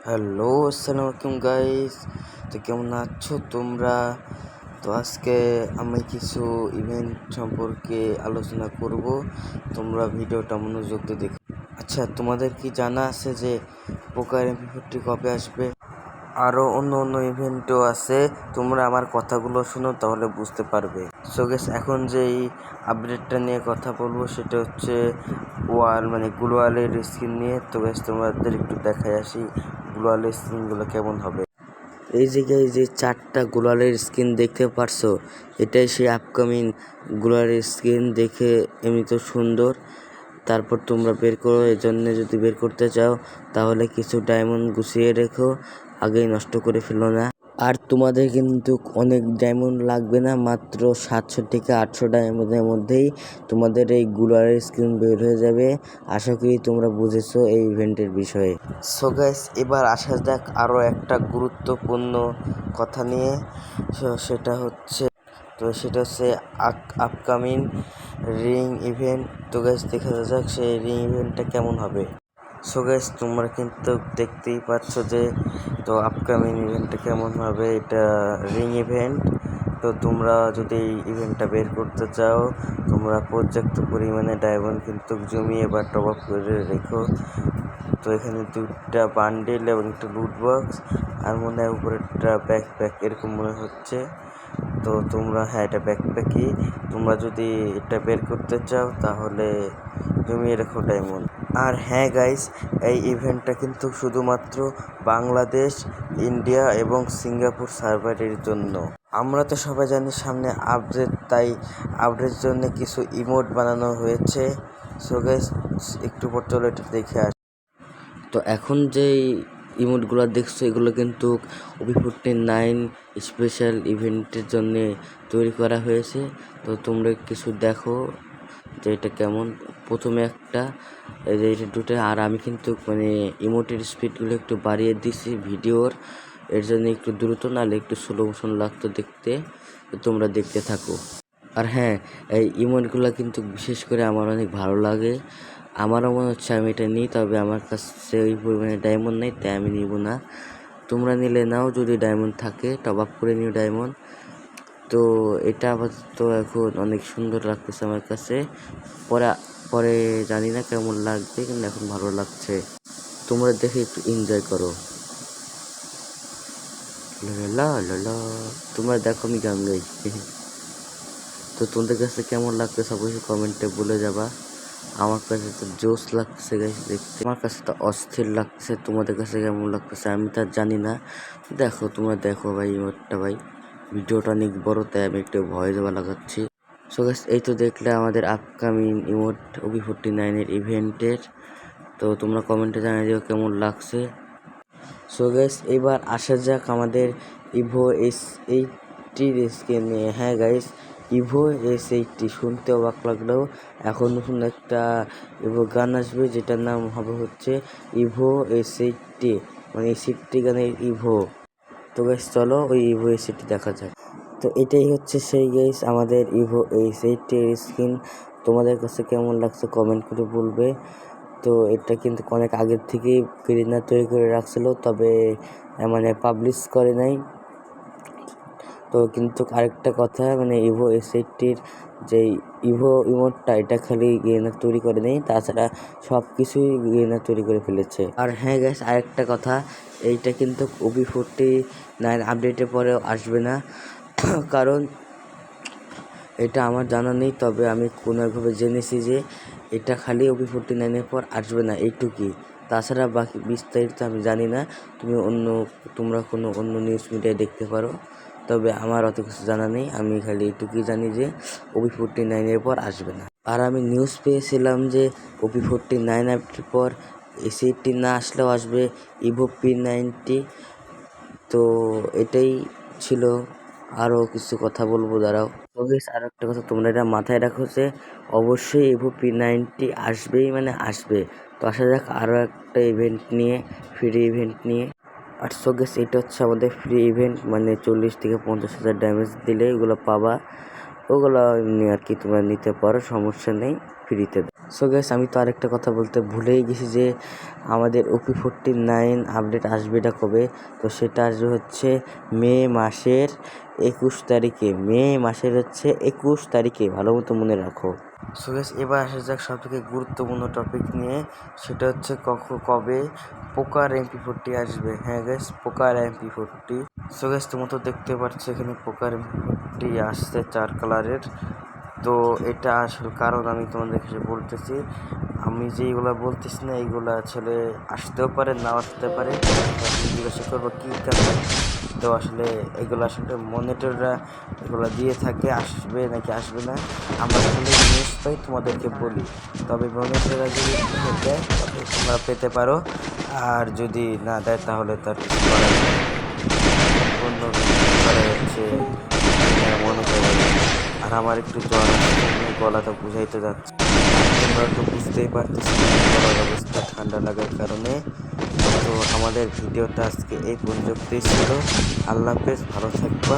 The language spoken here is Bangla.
হ্যালো, আসসালামু আলাইকুম গাইস। তো কেমন আছো তোমরা? তো আজকে আমি কিছু ইভেন্ট সম্পর্কে আলোচনা করব। তোমরা ভিডিওটা মনোযোগ দিয়ে দেখো। আচ্ছা, তোমাদের কি জানা আছে যে পোকার এমপি40 কবে আসবে? আরও অন্য ইভেন্টও আছে। তোমরা আমার কথাগুলো শোনো, তাহলে বুঝতে পারবে। সো গাইস, এখন যে এই আপডেটটা নিয়ে কথা বলবো সেটা হচ্ছে গ্লোয়ালের স্কিন নিয়ে। তো গাইস, তোমাদের একটু দেখাই আসি গ্লোয়ালের স্কিনগুলো কেমন হবে। এই জায়গায় যে 4টা গ্লোয়ালের স্কিন দেখতে পারছো, এটাই সেই আপকামিং গ্লোয়ালের স্কিন। দেখে এমনি তো সুন্দর। তারপর তোমরা বের করো। এজন্য যদি বের করতে চাও তাহলে কিছু ডায়মন্ড গুছিয়ে রেখো, আগেই নষ্ট করে ফেলো না। আর তোমাদের কিন্তু অনেক ডায়মন্ড লাগবে না, মাত্র 700 থেকে 800 ডায়মন্ডের মধ্যেই তোমাদের এই গ্লোয়ালের স্কিন বের হয়ে যাবে। আশা করি তোমরা বুঝেছো এই ইভেন্টের বিষয়ে। সো গাইস, এবার আসা যাক আরও একটা গুরুত্বপূর্ণ কথা নিয়ে। সেটা হচ্ছে আপকামিং রিং ইভেন্ট। তো গাইস, দেখা যাক সেই রিং ইভেন্টটা কেমন হবে। সো গাইস, তোমরা কিন্তু দেখতেই পাচ্ছ যে তো আপকামিং ইভেন্টটা কেমন হবে। এটা রিং ইভেন্ট। তো তোমরা যদি এই ইভেন্টটা বের করতে চাও, তোমরা পর্যাপ্ত পরিমাণে ডায়মন্ড কিন্তু জমিয়ে বা টপ আপ করে রেখো। তো এখানে 2টা বান্ডেল এবং একটা লুট বক্স, আর মনে হয় উপরে একটা ব্যাকপ্যাক এরকম মনে হচ্ছে। তো তোমরা, হ্যাঁ, এটা ব্যাকপ্যাকই। তোমরা যদি এটা বের করতে চাও তাহলে জমিয়ে রেখো ডায়মন্ড। আর হ্যাঁ গাইস, এই ইভেন্টটা কিন্তু শুধুমাত্র বাংলাদেশ, ইন্ডিয়া এবং সিঙ্গাপুর সার্ভারের জন্য। আমরা তো সবাই জানি সামনে আপডেট, তাই আপডেটের জন্য কিছু ইমোট বানানো হয়েছে। সো গাইস, একটু পর চলো এটা দেখে আসি। তো এখন যে ইমোটগুলো দেখছো, এগুলো কিন্তু OP49 স্পেশাল ইভেন্টের জন্য তৈরি করা হয়েছে। তো তোমরা কিছু দেখো যে এটা কেমন। প্রথমে একটা, এই যে এটা 2টা। আর আমি কিন্তু ইমোটের স্পিডগুলো একটু বাড়িয়ে দিছি ভিডিওর, এর জন্য একটু দ্রুত, নাহলে একটু স্লো মোশন লাগতো দেখতে। তো তোমরা দেখতে থাকো। আর হ্যাঁ, এই ইমোটগুলো কিন্তু বিশেষ করে আমার অনেক ভালো লাগে। আমারও মনে হচ্ছে আমি এটা নিই, তবে আমার কাছে ওই পরিমাণে ডায়মন্ড নেই, তাই আমি নিব না। তোমরা নিলে নাও, যদি ডায়মন্ড থাকে টপ আপ করে নিও ডায়মন্ড। তো এটা আপাতত এখন অনেক সুন্দর লাগতেছে আমার কাছে। পরে পরে জানি না কেমন লাগবে, কিন্তু এখন ভালো লাগছে। তোমরা দেখে একটু এনজয় করো। লা লা লা, তোমরা দেখো আমি গান গাই। তো তোমাদের কাছে কেমন লাগতেছে অবশ্যই কমেন্টে বলে যাবা। আমার কাছে তো জোস লাগছে গাইস দেখতে, আমার কাছে তো অস্থির লাগছে। তোমাদের কাছে কেমন লাগতেছে আমি তা জানি না। দেখো, তোমরা দেখো ভাই ইমোটটা। ভাই, ভিডিওটা অনেক বড়, তাই আমি একটু ভয় দেওয়া লাগাচ্ছি। সো গাইস, এই তো দেখলে আমাদের আপকামিং ইমোট OP49 ইভেন্টের। তো তোমরা কমেন্টে জানিয়ে দিও কেমন লাগছে। সো গাইস, এবার আসা যাক আমাদের ইভো S80 স্কিন নিয়ে। হ্যাঁ গাইস, ইভো S80 শুনতে অবাক লাগলেও এখন নতুন একটা ইভো গান আসবে, যেটার নাম হবে হচ্ছে ইভো S80, S80 গানের ইভো। তো গাইস, চলো ওই ইভো S80 দেখা যাক। তো এটাই হচ্ছে সেই গাইস আমাদের ইভো S80 স্কিন। তোমাদের কাছে কেমন লাগছে কমেন্ট করে বলবে। তো এটা কিন্তু অনেক আগের থেকেই ক্রিয়েটর তৈরি করে রাখছিল, তবে পাবলিশ করে নাই। তো কিন্তু আরেকটা কথা, ইভো S80-র যে ইভো ইমোটটা, এটা খালি ক্রিয়েটর তৈরি করে নেই, তাছাড়া সব কিছুই ক্রিয়েটর তৈরি করে ফেলেছে। আর হ্যাঁ গাইস, আরেকটা কথা, এইটা কিন্তু OP49 আপডেটের পরেও আসবে না। কারণ এটা আমার জানা নেই, তবে আমি কোনোভাবে জেনেছি যে এটা খালি OP49-এর পর আসবে না, এইটুকুই। তাছাড়া বাকি বিস্তারিত আমি জানি না। তোমরা কোনো অন্য নিউজ মিডিয়ায় দেখতে পারো, তবে আমার অত কিছু জানা নেই। আমি খালি এইটুকুই জানি যে OP49-এর পর আসবে না। আর আমি নিউজ পেয়েছিলাম যে OP49 আপডেটের পর S80 না আসলেও আসবে ইভো P90। তো এটাই ছিল। আরও কিছু কথা বলবো, দাঁড়াও। তো গাইস, আরও একটা কথা তোমরা এটা মাথায় রাখো যে অবশ্যই ইভো P90 আসবেই, আসবে। তো আসা যাক আরও একটা ইভেন্ট নিয়ে, ফ্রি ইভেন্ট নিয়ে। আর সো গাইস, এটা হচ্ছে আমাদের ফ্রি ইভেন্ট, 40 থেকে 50,000 ড্যামেজ দিলে ওগুলো পাবা। ওগুলো এমনি আর কি, তোমরা নিতে পারো, সমস্যা নেই, ফ্রিতে। সো গাইস, আমি তো আরেকটা কথা বলতে ভুলেই গেছি যে আমাদের OP49 আপডেট আসবে এটা কবে। তো সেটা আসবে হচ্ছে মে মাসের 21 তারিখে। মে মাসের হচ্ছে 21 তারিখে, ভালো মতো মনে রাখো। সো গাইস, এবার আসা যাক সব থেকে গুরুত্বপূর্ণ টপিক নিয়ে। সেটা হচ্ছে কবে পোকার MP40 আসবে। হ্যাঁ গাইস, পোকার MP40। সো গাইস, তোমরা তো দেখতে পাচ্ছ এখানে পোকার MP40 আসছে 4 কালারের। তো এটা আসলে কারণ আমি তোমাদেরকে বলতেছি, আমি যেইগুলো বলতেছি না এইগুলো আসলে আসতেও পারে, নাও আসতে পারে। জিজ্ঞাসা করবো কী কারণে। তো আসলে এগুলো আসলে মনিটররা এগুলো দিয়ে থাকে, আসবে নাকি আসবে না। আমরা আসলে নিউজ পাই, তোমাদেরকে বলি। তবে মনিটররা যদি দেয় তবে তোমরা পেতে পারো, আর যদি না দেয় তাহলে তার কিছু করার নেই। অন্য করা হচ্ছে মনে করে। আর আমার একটু জ্বর আসছে, গলাটা বুঝাইতে যাচ্ছে, তোমরা তো বুঝতেই পারতেছি গলার অবস্থা ঠান্ডা লাগার কারণে। তো আমাদের ভিডিওটা আজকে এই পর্যন্তই ছিল। আল্লাহ হাফেজ, ভালো থাকবা।